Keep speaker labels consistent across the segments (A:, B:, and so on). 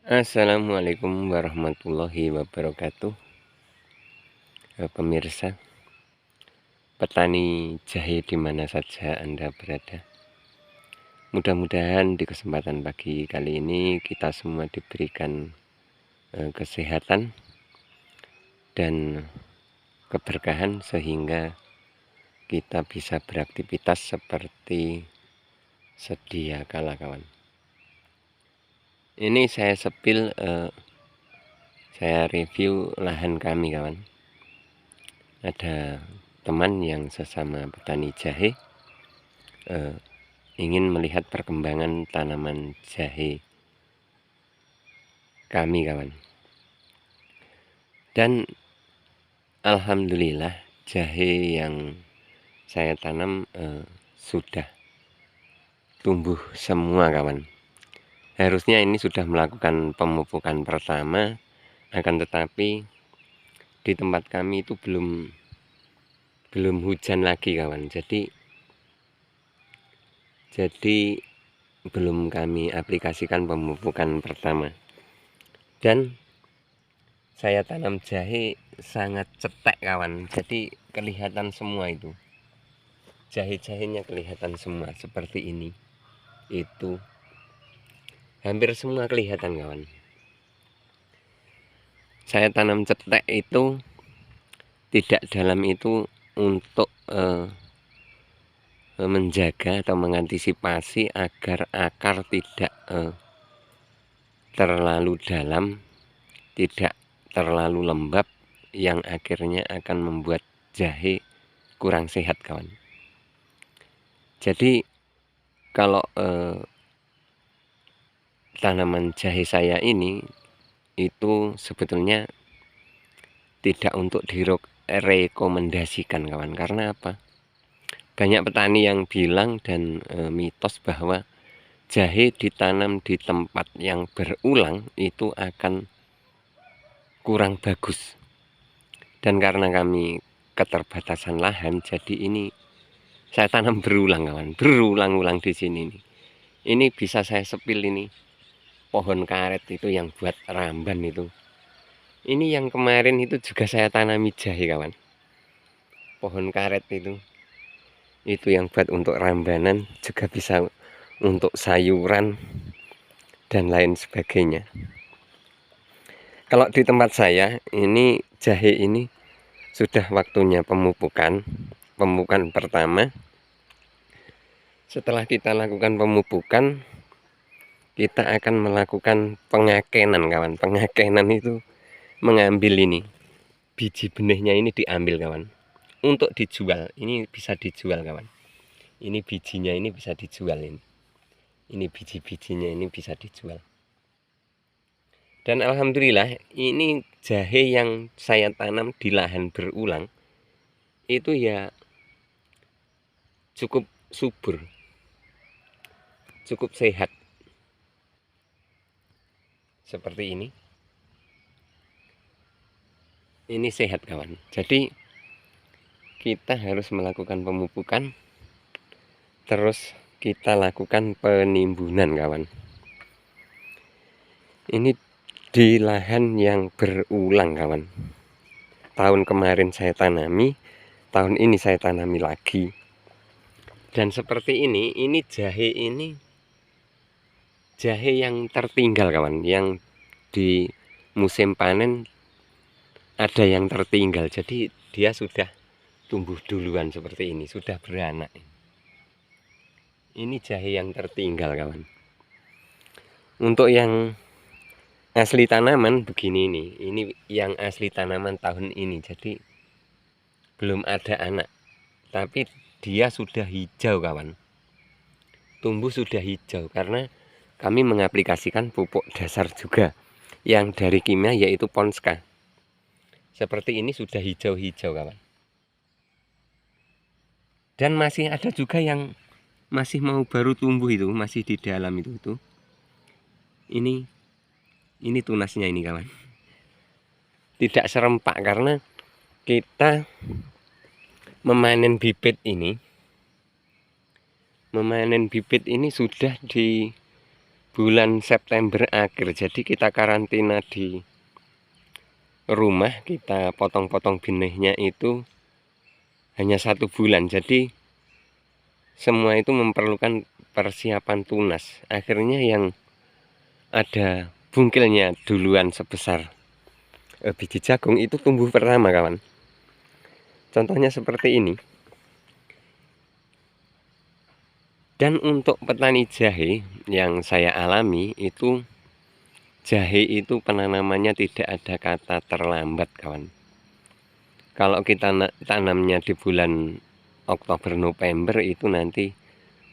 A: Assalamualaikum warahmatullahi wabarakatuh. Pemirsa, petani jahe di mana saja Anda berada. Mudah-mudahan di kesempatan pagi kali ini kita semua diberikan kesehatan dan keberkahan sehingga kita bisa beraktivitas seperti sedia kala, kawan. Ini saya saya review lahan kami, kawan. Ada teman yang sesama petani jahe ingin melihat perkembangan tanaman jahe kami, kawan. Dan alhamdulillah jahe yang saya tanam sudah tumbuh semua, kawan. Harusnya ini sudah melakukan pemupukan pertama, akan tetapi di tempat kami itu belum hujan lagi, kawan. Jadi belum kami aplikasikan pemupukan pertama. Dan saya tanam jahe sangat cetek, kawan. Jadi kelihatan semua itu. Jahe-jahenya kelihatan semua seperti ini. Itu hampir semua kelihatan, kawan. Saya tanam cetek itu tidak dalam itu untuk menjaga atau mengantisipasi agar akar tidak terlalu dalam, tidak terlalu lembab, yang akhirnya akan membuat jahe kurang sehat, kawan. Jadi kalau tanaman jahe saya ini itu sebetulnya tidak untuk direkomendasikan, kawan. Karena apa? Banyak petani yang bilang dan mitos bahwa jahe ditanam di tempat yang berulang itu akan kurang bagus. Dan karena kami keterbatasan lahan, jadi ini saya tanam berulang, kawan. Berulang-ulang di sini nih. Ini bisa saya sepil ini. Pohon karet itu yang buat ramban itu. Ini yang kemarin itu juga saya tanami jahe, kawan. Pohon karet itu yang buat untuk rambanan, juga bisa untuk sayuran dan lain sebagainya. Kalau di tempat saya ini jahe ini sudah waktunya pemupukan pertama. Setelah kita lakukan pemupukan, kita akan melakukan pengakenan, kawan. Pengakenan itu mengambil ini biji benihnya, ini diambil, kawan, untuk dijual. Ini bisa dijual, kawan. Ini bijinya ini bisa dijual, ini biji-bijinya ini bisa dijual. Dan alhamdulillah ini jahe yang saya tanam di lahan berulang itu ya cukup subur, cukup sehat seperti ini. Ini sehat, kawan. Jadi kita harus melakukan pemupukan, terus kita lakukan penimbunan, kawan. Ini di lahan yang berulang, kawan. Tahun kemarin saya tanami, tahun ini saya tanami lagi. Dan seperti ini jahe yang tertinggal, kawan. Yang di musim panen ada yang tertinggal. Jadi dia sudah tumbuh duluan seperti ini, sudah beranak. Ini jahe yang tertinggal, kawan. Untuk yang asli tanaman begini nih, ini yang asli tanaman tahun ini. Jadi belum ada anak, tapi dia sudah hijau, kawan. Tumbuh sudah hijau karena kami mengaplikasikan pupuk dasar juga yang dari kimia, yaitu Ponska. Seperti ini sudah hijau-hijau, kawan. Dan masih ada juga yang masih mau baru tumbuh, itu masih di dalam itu. Ini tunasnya ini, kawan. Tidak serempak karena kita memanen bibit ini sudah di bulan September akhir. Jadi kita karantina di rumah, kita potong-potong benihnya itu hanya 1 bulan. Jadi semua itu memerlukan persiapan tunas. Akhirnya yang ada bungkilnya duluan sebesar biji jagung itu tumbuh pertama, kawan. Contohnya seperti ini. Dan untuk petani jahe yang saya alami itu, jahe itu penanamannya tidak ada kata terlambat, kawan. Kalau kita tanamnya di bulan Oktober November itu nanti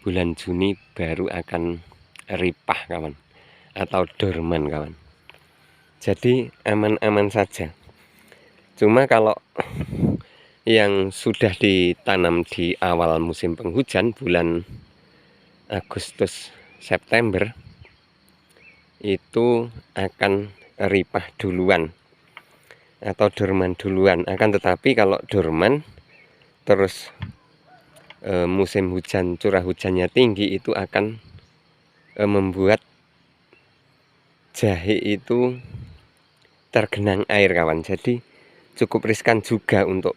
A: bulan Juni baru akan ripah, kawan, atau dorman, kawan. Jadi aman-aman saja. Cuma kalau yang sudah ditanam di awal musim penghujan bulan Agustus September itu akan ripah duluan atau dorman duluan. Akan tetapi kalau dorman terus musim hujan, curah hujannya tinggi, itu akan membuat jahe itu tergenang air, kawan. Jadi cukup riskan juga untuk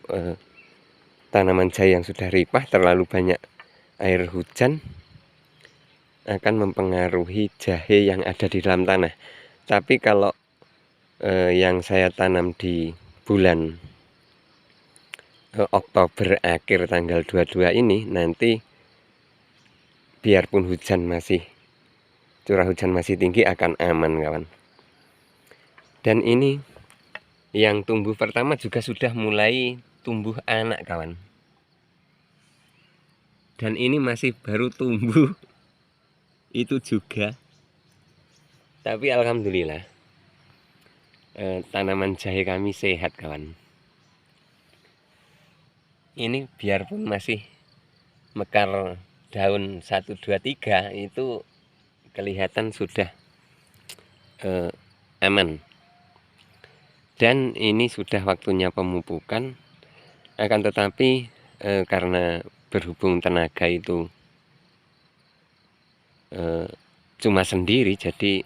A: tanaman jahe yang sudah ripah. Terlalu banyak air hujan akan mempengaruhi jahe yang ada di dalam tanah. Tapi kalau yang saya tanam di bulan Oktober akhir tanggal 22 ini, nanti biarpun curah hujan masih tinggi akan aman, kawan. Dan ini yang tumbuh pertama juga sudah mulai tumbuh anak, kawan. Dan ini masih baru tumbuh itu juga. Tapi alhamdulillah tanaman jahe kami sehat, kawan. Ini biarpun masih mekar daun 1, 2, 3 itu kelihatan sudah aman. Dan ini sudah waktunya pemupukan. Akan tetapi karena berhubung tenaga itu cuma sendiri, jadi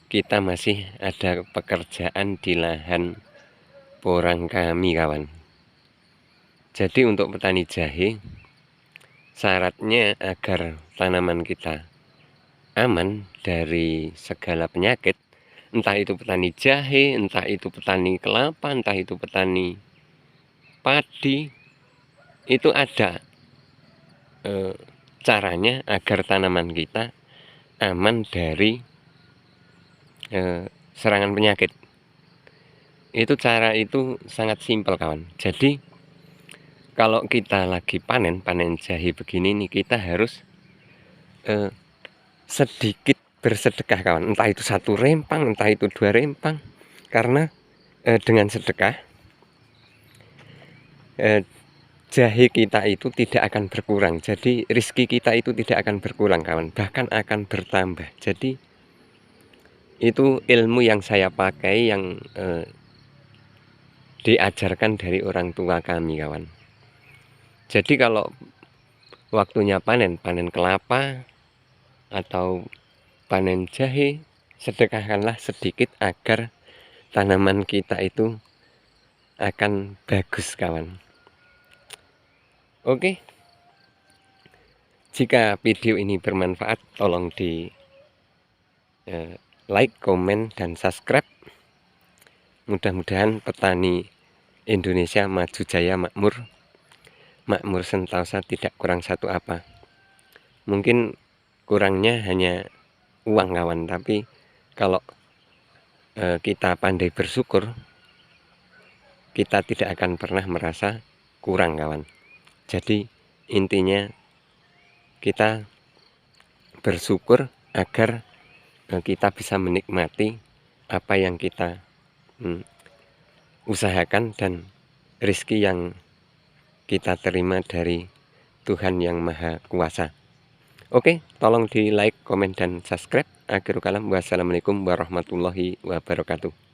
A: kita masih ada pekerjaan di lahan porang kami, kawan. Jadi untuk petani jahe, syaratnya agar tanaman kita aman dari segala penyakit, entah itu petani jahe, entah itu petani kelapa, entah itu petani padi, itu ada caranya agar tanaman kita aman dari serangan penyakit. Itu cara itu sangat simpel, kawan. Jadi kalau kita lagi panen jahe begini nih, kita harus sedikit bersedekah, kawan. Entah itu 1 rempang, entah itu 2 rempang. Karena dengan sedekah jahe kita itu tidak akan berkurang. Jadi rezeki kita itu tidak akan berkurang, kawan, bahkan akan bertambah. Jadi itu ilmu yang saya pakai, yang diajarkan dari orang tua kami, kawan. Jadi kalau waktunya panen kelapa atau panen jahe, sedekahkanlah sedikit agar tanaman kita itu akan bagus, kawan. Oke, jika video ini bermanfaat, tolong di like, komen, dan subscribe. Mudah-mudahan petani Indonesia maju jaya, makmur sentosa, tidak kurang satu apa. Mungkin kurangnya hanya uang, kawan, tapi kalau kita pandai bersyukur, kita tidak akan pernah merasa kurang, kawan. Jadi intinya kita bersyukur agar kita bisa menikmati apa yang kita usahakan dan rezeki yang kita terima dari Tuhan Yang Maha Kuasa. Oke, tolong di like, komen, dan subscribe. Akhirul kalam, wassalamualaikum warahmatullahi wabarakatuh.